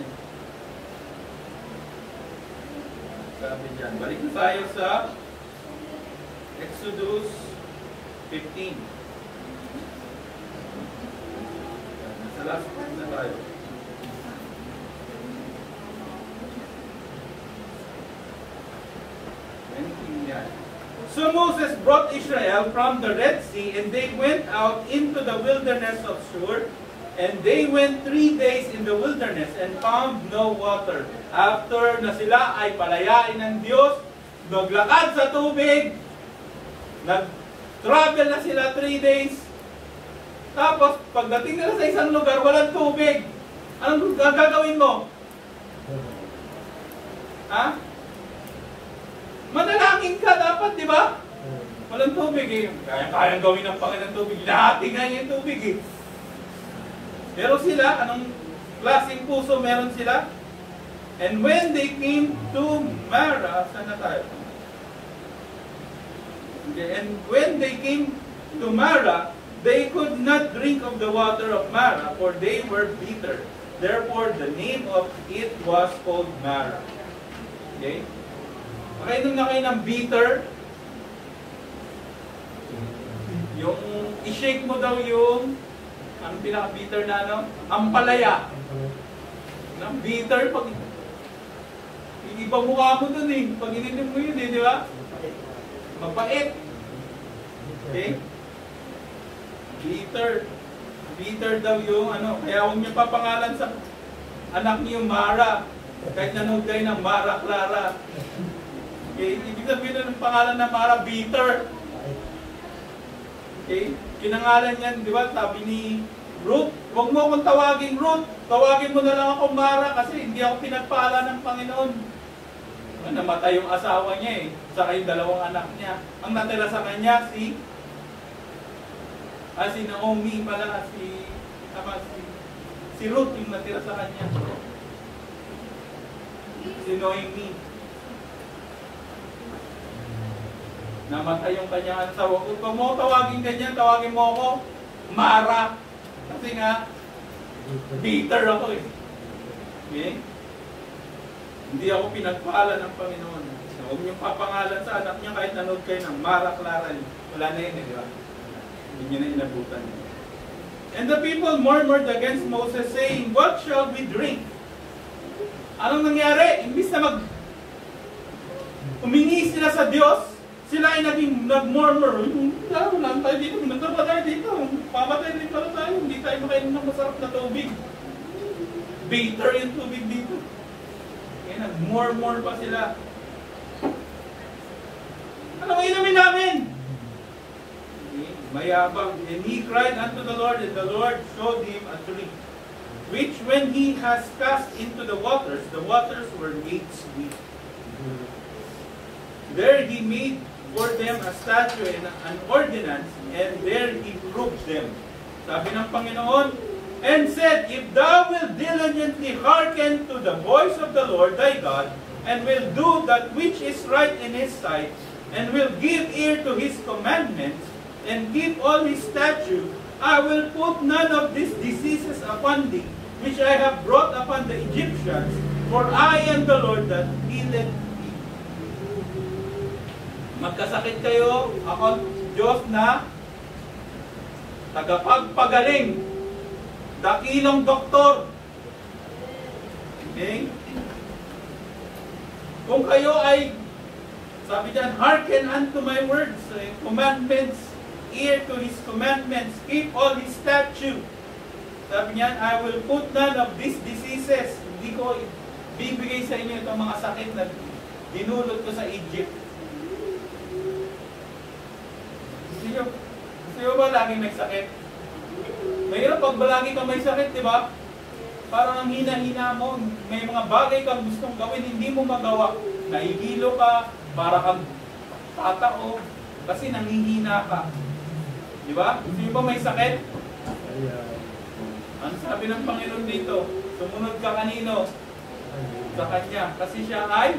Sabi dyan. Balik na tayo sa Exodus 15. Nasa last part na tayo. So Moses brought Israel from the Red Sea, and they went out into the wilderness of Shur, and they went 3 days in the wilderness and found no water. After na sila ay palayain ng Diyos, naglakad sa tubig, nag-travel na sila 3 days, tapos pagdating nila sa isang lugar, walang tubig. Anong gagawin mo? Ha? Manalangin ka dapat, di ba? Walang tubig eh. Kaya-kayang gawin ng Panginoon ng tubig. Lahati nga yung tubig eh. Pero sila, anong klaseng puso meron sila? And when they came to Mara, saan na tayo? And when they came to Mara, they could not drink of the water of Mara, for they were bitter. Therefore, the name of it was called Mara. Okay? Makainom na kayo ng bitter. Yung i-shake mo daw yung ang pinaka-bitter na ano? Ampalaya. Ang bitter, pag iba mukha mo dun eh. Pag ininom mo yun eh, di ba? Mapait. Okay? Bitter. Bitter daw yung ano. Kaya huwag niyo papangalan sa anak niyo Mara. Kahit nanood kayo ng Mara Clara. Okay? Ibig sabihin ng pangalan ng Mara, bitter. Okay? Kinangalan yan, di ba? Sabi ni Ruth, huwag mo akong tawagin Ruth. Tawagin mo na lang ako Mara kasi hindi ako pinagpala ng Panginoon. Namatay yung asawa niya eh. Saka yung 2 anak niya. Ang natira sa kanya si Naomi pala, si Ruth yung natira sa kanya. Si Noemi. Namatay yung kanyang asawa. Kung mo tawagin ganyan, tawagin mo ako Mara. Kasi nga, bitter ako eh. Okay? Hindi ako pinagpala ng Panginoon. Huwag niyong papangalan sa anak niya kahit nanood kayo ng Mara Clara. Wala na yun eh, di ba? Hindi niyo na inabutan. And the people murmured against Moses, saying, "What shall we drink?" Anong nangyari? Imbis na humingi sila sa Diyos, sila ay nag-murmur. Wala tayo dito, magdaba tayo dito. Pamatay rin pala tayo. Hindi tayo makainom ng masarap na tubig. Bitter yung tubig dito. Kaya nag-murmur pa sila. Anong inumin namin? Mayabang. And he cried unto the Lord, and the Lord showed him a tree, which when he has cast into the waters were made sweet. There he made for them a statute and an ordinance, and there he proved them. Sabi ng Panginoon, and said, If thou wilt diligently hearken to the voice of the Lord thy God, and will do that which is right in his sight, and will give ear to his commandments, and keep all his statutes, I will put none of these diseases upon thee, which I have brought upon the Egyptians, for I am the Lord that healeth thee. Magkasakit kayo, ako Diyos na tagapagpagaling, dakilang doktor. Okay? Kung kayo ay, sabi diyan, hearken unto my words, commandments, ear to his commandments, keep all his statutes. Sabi niyan, I will put none of these diseases. Hindi ko bibigay sa inyo itong mga sakit na dinulot ko sa Egypt. Gusto nyo ba laging may sakit? Mahirap pag lagi kang may sakit, di ba? Parang ang hina-hina mo, may mga bagay kang gustong gawin, hindi mo magawa. Nahihilo ka, para kang tatao, kasi nanghihina ka. Di ba? Gusto nyo ba may sakit? Ang sabi ng Panginoon dito, sumunod ka kanino? Sa Kanya. Kasi siya ay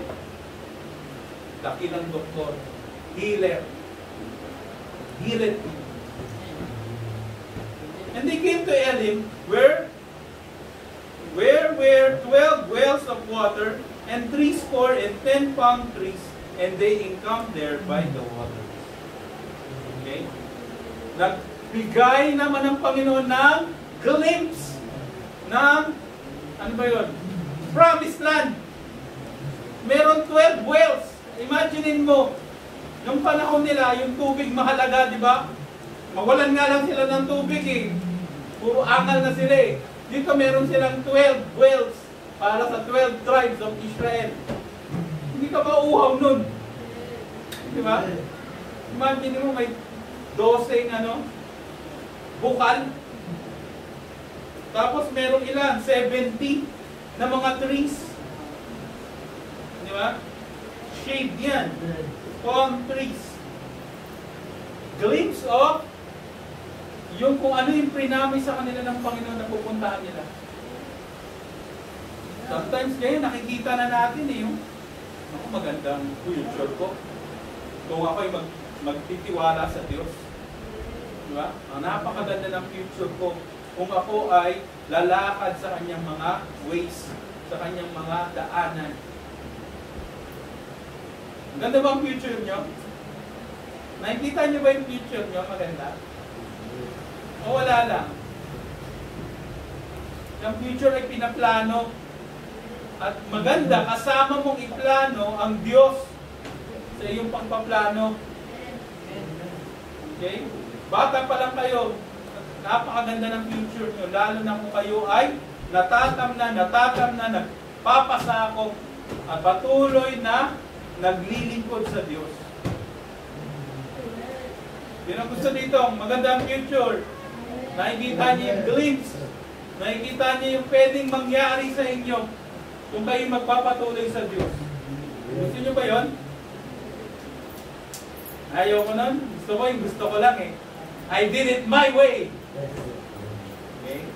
dakilang doktor, healer. Healed. And they came to Elim, where were 12 wells of water, and 70 palm trees, and they encamped there by the waters. Okay? Nagbigay naman ng Panginoon ng glimpse ng, ano ba yun? Promised land. Meron 12 wells. Imaginein mo, nung panahon nila, yung tubig mahalaga, di ba? Mawalan nga lang sila ng tubig eh. Puro angal na sila eh. Dito meron silang 12 wells para sa 12 tribes of Israel. Hindi ka mauuhaw nun. Di ba? Imagine mo may 12 bukal. Tapos merong ilan? 70 na mga trees. Di ba? Shade yan. Palm trees. Glimpse of yung kung ano yung prinami sa kanila ng Panginoon na pupuntahan nila. Sometimes ngayon nakikita na natin eh yung ako magandang future ko. Kung ako'y magtitiwala sa Diyos. Diba? Ang napakaganda ng future ko kung ako ay lalakad sa kanyang mga ways, sa kanyang mga daanan. Ganda ba ang future nyo? Nakikita nyo ba yung future nyo? Maganda? O wala lang? Yung future ay pinaplano. At maganda, kasama mong iplano ang Diyos sa iyong pagpaplano. Okay? Bata pa lang kayo, napakaganda ng future nyo. Lalo na kung kayo ay natatam na, nagpapasako at patuloy na naglilingkod sa Diyos. Yun ang gusto dito, magandang future. Nakikita niyo yung glimpse. Nakikita niyo yung pwedeng mangyari sa inyo kung kayo magpapatuloy sa Diyos. Gusto niyo ba yun? Ayaw ko nun. Gusto ko lang eh. I did it my way. Okay?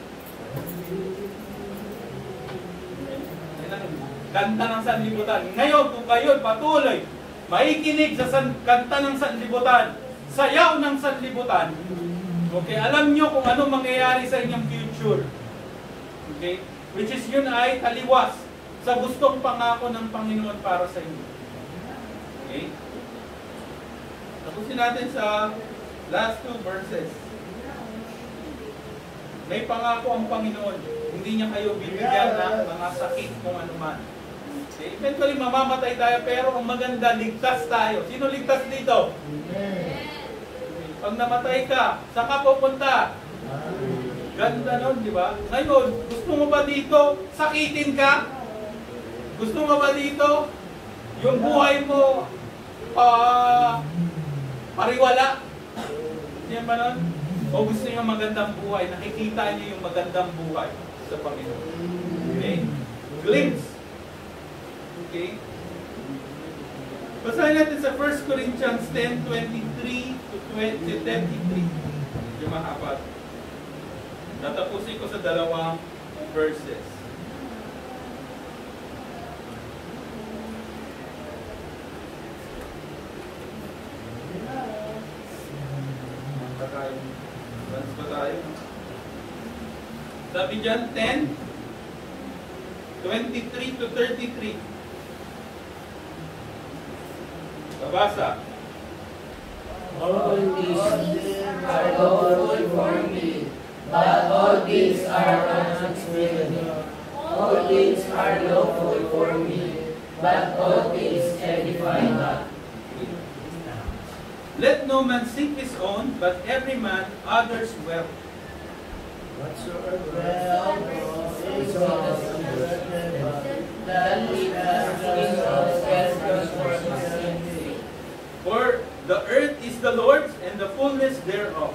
Kanta ng sanlibutan. Ngayon, kung kayo patuloy maikinig sa kanta ng sanlibutan, sayaw ng sanlibutan, okay, alam nyo kung ano mangyayari sa inyong future. Okay? Which is yun ay taliwas sa gustong pangako ng Panginoon para sa inyo. Okay? Tapusin natin sa last 2 verses. May pangako ang Panginoon. Hindi niya kayo bibigyan ng mga sakit kung anuman. Okay? Eventually, mamamatay tayo, pero ang maganda, ligtas tayo. Sino ligtas dito? Pag namatay ka, saan ka pupunta? Ganda nun, di ba? Ngayon, gusto mo ba dito sakitin ka? Gusto mo ba dito yung buhay mo pariwala? Yan ba nun? O gusto niyo magandang buhay? Nakikita niyo yung magandang buhay sa Panginoon. Okay? Glimpse. Okay? Basahin natin sa 1 Corinthians 10:23 to 33. Yung mahaba. Tatapusin ko sa dalawang verses. Advance ba tayo? Sabi dyan, 10, 23 to 33. Babasa. All these are lawful for me, but all things are not with me. All things are lawful for me, but all things edify not. Let no man seek his own, but every man other's wealth. Whatsoever is of that we ask For the earth is the Lord's, and the fullness thereof.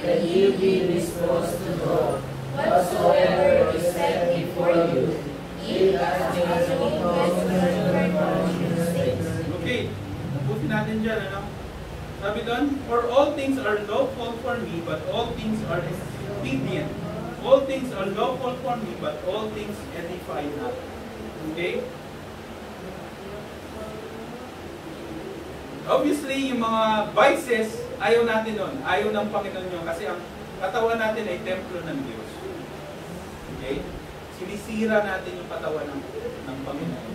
Can you be disposed to know whatsoever is set before you? Okay, tapusin natin dyan, ano? Sabi doon, for all things are lawful for me, but all things are expedient. All things are lawful for me, but all things edify not. Okay? Obviously, yung mga vices, ayaw natin nun. Ayaw ng Panginoon yun. Kasi ang katawan natin ay templo ng Diyos. Okay? Sinisira natin yung katawan ng Panginoon.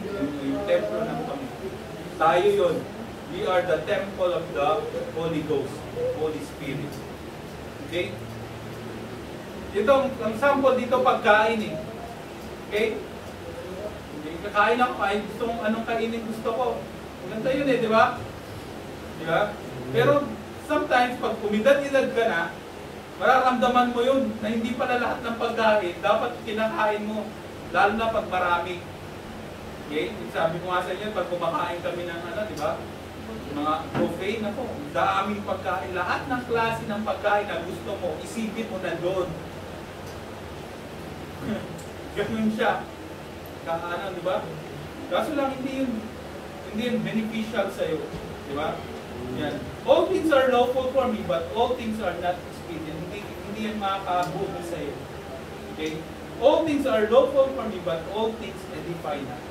Yung templo ng Panginoon. Tayo yun. We are the temple of the Holy Ghost, Holy Spirit. Okay? Ito, ang sample dito, pagkain eh. Okay? Kakain ako, kahit gusto mong anong kainin gusto ko. Maganda yun eh, di ba? Di ba? Pero sometimes, pag umidad-idad ka na, mararamdaman mo yun na hindi pala lahat ng pagkain dapat kinakain mo, lalo na pag marami. Okay? Sabi ko nga sa inyo, pag kumakain kami ng ano, di ba? Mga buffet na po, daming pagkain. Lahat ng klase ng pagkain na gusto mo, isipin mo na doon. Ganun siya. Ano, di ba? Kaso lang hindi yun beneficial sa'yo. Di ba? Yan. All things are lawful for me, but all things are not expedient. Hindi yan makakabuti sa'yo. Okay? All things are lawful for me, but all things edify not.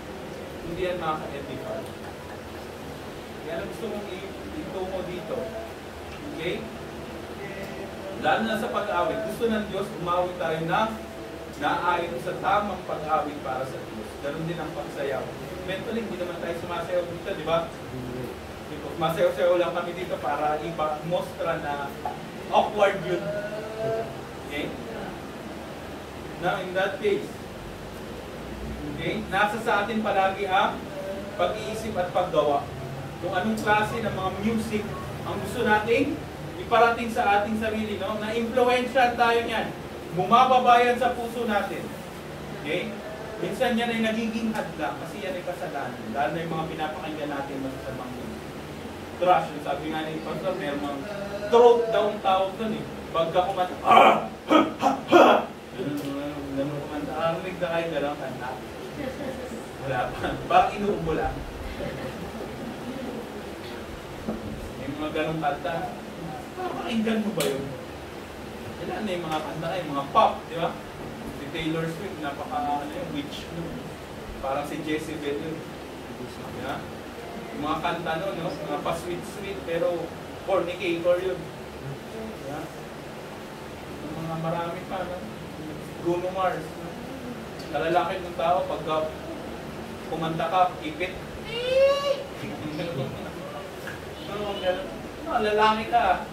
Hindi yan makaka-edify. Kaya gusto mong itungo dito. Okay? Lalo na sa pag-awit. Gusto ng Diyos, umawit tayo ng naayon sa tamang pag-awit para sa Diyos. Ganun din ang pagsayaw. Mentally, hindi naman tayo sumasayaw dito, di ba? Masayaw-sayaw lang kami dito para i-mostra na awkward yun. Okay? Now, in that case, okay, nasa sa atin palagi ang pag-iisip at paggawa. Kung anong klase ng mga music ang gusto nating iparating sa ating sarili, no? Na-influensya tayo niyan. Bumababa yan sa puso natin. Okay? Minsan yan ay nagiging hadlang kasi yan ay kasalanan. Lalo na yung mga pinapakinggan natin masasamang music. Trash. Sabi nga ni Pastor, mayroong throat down tawag dun eh. Pagka kumanta, ganun kumanta. Arinig na kayo gano'ng kanta. Wala pa. Parang inuubo lang. Yung mga ganong kanta, pakinggan mo ba yun? Ilan na yung mga kanta kayo, mga pop, di ba? Si Taylor Swift, yung witch. Parang si Jezebel yun. Di ba? Yung mga kanta nun, no? Mga pa-sweet-sweet, pero fornicator yun. Di ba? Yung mga marami pa, no? Bruno Mars. No? Kalalaki ng tao, pagka kumanta ka, ipit. Lalaki ka.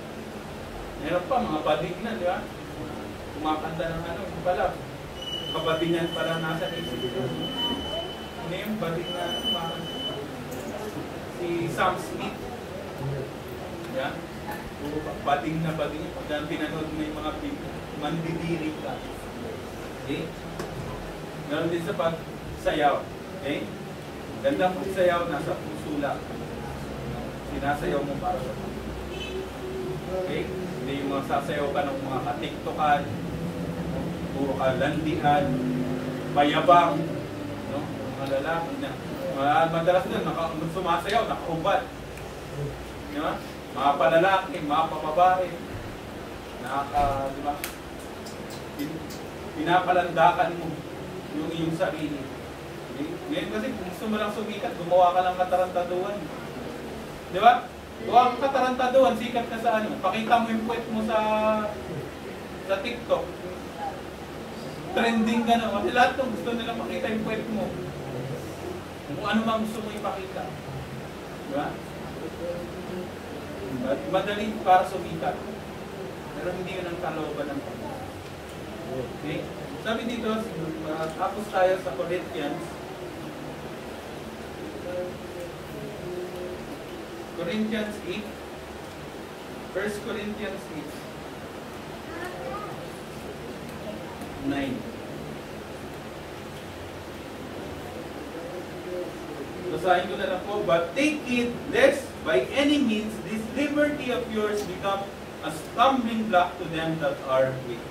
Meron pa, mga bading na, di ba? Kumakanta ng ano, yung pala. Kabadingan pala nasa isip ko. Ano yung bading na kumakanta? Si Sam Smith. Yeah? Bading na bading. Pag pinanood mo yung mga mandidiri ka. Okay? Meron din sa pagsayaw. Okay? Gandang pagsayaw, nasa puso lang. Sinasayaw mo para sa Panginoon. Okay? Hindi yung mga sasayaw ka ng mga katiktokan, puro ka landian, mayabang, no? Mga lalaki na. Madalas din, sumasayaw, nakaubad. Di ba? Mga panlalaki, mga pababae, di ba? Pinapalandakan mo yung iyong sarili. Okay? Ngayon kasi kung gusto mo lang sumikat, gumawa ka ng katarantaduhan. Di ba? Gawa ka katarantaduhan, sikat ka sa ano. Pakita mo yung puwet mo sa TikTok. Trending ka na. Kasi lahat ng gusto nila makita yung puwet mo. Kung ano mang gusto mo ipakita. Di ba? Madali para sumikat. Pero hindi yun ang kalooban ng Panginoon. Okay? Sabi dito, tapos tayo sa Corinthians. Corinthians 8. 1 Corinthians 8. 9. Basahin ko na lang po. But take it lest by any means this liberty of yours become a stumbling block to them that are weak.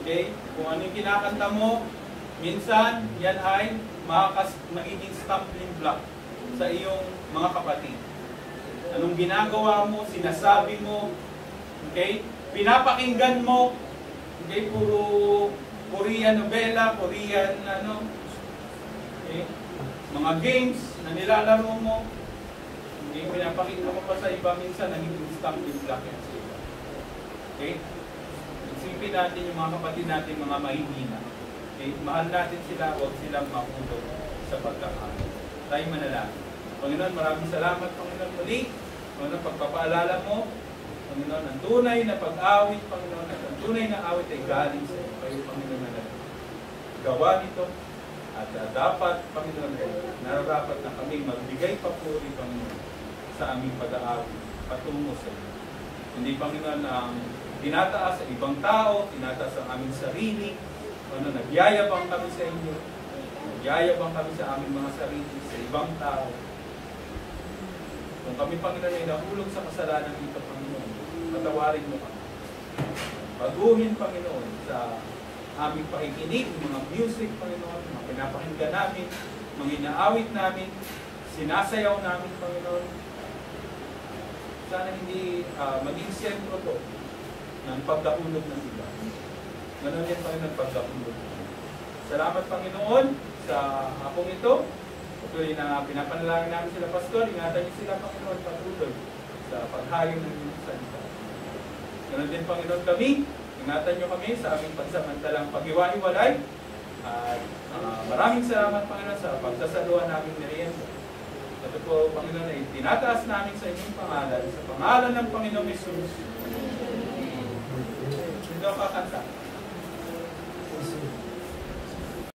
Okay? Kung ano yung kinakanta mo, minsan yan ay magiging stumbling block sa iyong mga kapatid. Anong ginagawa mo, sinasabi mo, okay? Pinapakinggan mo, okay? Puro Korean novela, Korean okay? Mga games na nilalaro mo, okay? Pinapakita mo pa sa iba, minsan nagiging stumbling block yan sa iba. Okay? Isipin natin yung mga kapatid natin, mga mahihina. Okay? Mahal natin sila, huwag silang mahulog sa pagkakaroon. Tayo manalangin. Panginoon, maraming salamat, Panginoon, muli. Panginoon, pagpapaalala mo, Panginoon, ang tunay na pag-awit, Panginoon, at ang tunay na awit ay galing sa iyo. Kayo, Panginoon, na gawa nito. At dapat, Panginoon, nararapat na kami magbigay papuri, Panginoon, sa aming pag-aawit patungo sa iyo. Hindi, Panginoon, ang tinataas sa ibang tao, tinataas ang aming sarili, Panginoon, nagyayabang kami sa inyo, nagyayabang kami sa aming mga sarili, sa ibang tao. Kung kami, Panginoon, ay nahulog sa kasalanan dito, Panginoon, patawarin mo kami. Baguhin, Panginoon, sa aming pakikinig, mga music, Panginoon, mga pinapakinggan namin, mga inaawit namin, sinasayaw namin, Panginoon. Sana hindi maging sentro to ng pagdahulog ng iba. Ganon yan, Panginoon, pagdahulog. Salamat, Panginoon, sa akong ito. Patuloy na pinapanalangin namin sila, Pastor. Ingatan niyo sila, Panginoon, patuloy sa paghayo ng inyong salita. Ganon din, Panginoon, kami. Ingatan niyo kami sa aming pansamantalang pag-iwa-iwalay. At maraming salamat, Panginoon, sa pagsasaluhan naming merienda. Ito po, Panginoon, ay tinataas namin sa inyong pangalan, sa pangalan ng Panginoong Jesus. Ito kakanta.